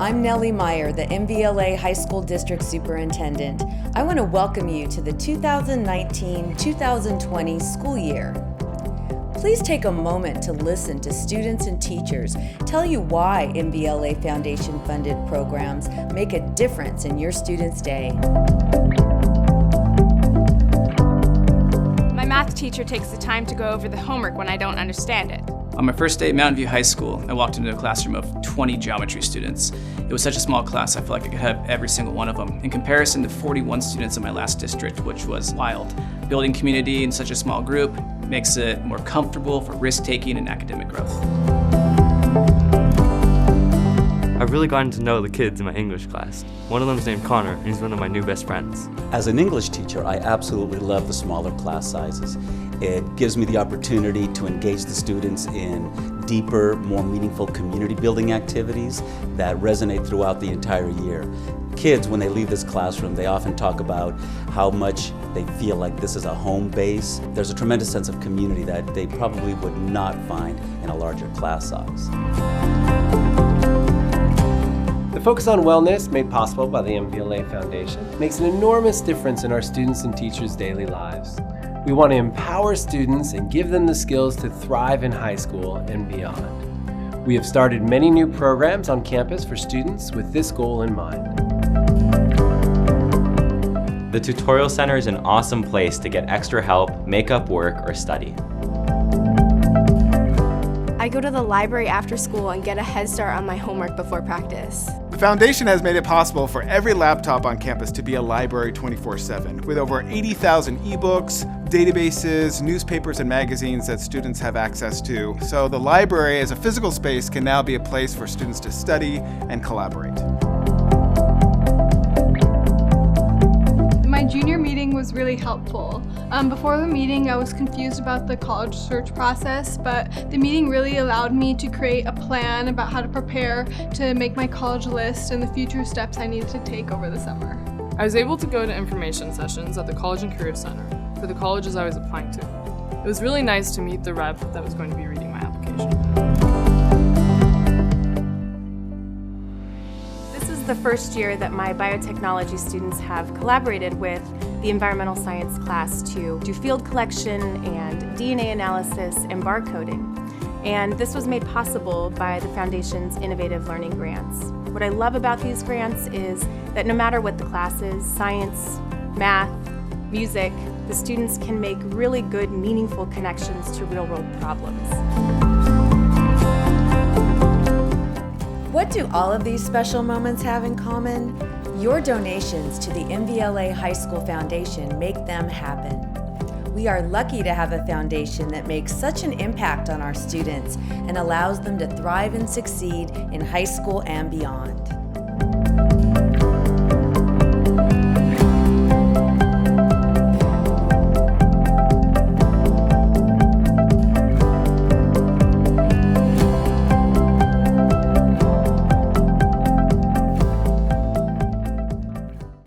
I'm Nellie Meyer, the MVLA High School District Superintendent. I want to welcome you to the 2019-2020 school year. Please take a moment to listen to students and teachers tell you why MVLA Foundation-funded programs make a difference in your students' day. My math teacher takes the time to go over the homework when I don't understand it. On my first day at Mountain View High School, I walked into a classroom of 20 geometry students. It was such a small class, I felt like I could have every single one of them, in comparison to 41 students in my last district, which was wild. Building community in such a small group makes it more comfortable for risk-taking and academic growth. I've really gotten to know the kids in my English class. One of them is named Connor, and he's one of my new best friends. As an English teacher, I absolutely love the smaller class sizes. It gives me the opportunity to engage the students in deeper, more meaningful community building activities that resonate throughout the entire year. Kids, when they leave this classroom, they often talk about how much they feel like this is a home base. There's a tremendous sense of community that they probably would not find in a larger class size. The focus on wellness, made possible by the MVLA Foundation, makes an enormous difference in our students' and teachers' daily lives. We want to empower students and give them the skills to thrive in high school and beyond. We have started many new programs on campus for students with this goal in mind. The Tutorial Center is an awesome place to get extra help, make up work, or study. I go to the library after school and get a head start on my homework before practice. The Foundation has made it possible for every laptop on campus to be a library 24/7, with over 80,000 ebooks, databases, newspapers, and magazines that students have access to. So the library as a physical space can now be a place for students to study and collaborate. My junior meeting was really helpful. Before the meeting, I was confused about the college search process, but the meeting really allowed me to create a plan about how to prepare to make my college list and the future steps I needed to take over the summer. I was able to go to information sessions at the College and Career Center for the colleges I was applying to. It was really nice to meet the rep that was going to be reading my application. This is the first year that my biotechnology students have collaborated with the environmental science class to do field collection and DNA analysis and barcoding. And this was made possible by the Foundation's Innovative Learning Grants. What I love about these grants is that no matter what the class is, science, math, music, the students can make really good, meaningful connections to real-world problems. What do all of these special moments have in common? Your donations to the MVLA High School Foundation make them happen. We are lucky to have a foundation that makes such an impact on our students and allows them to thrive and succeed in high school and beyond.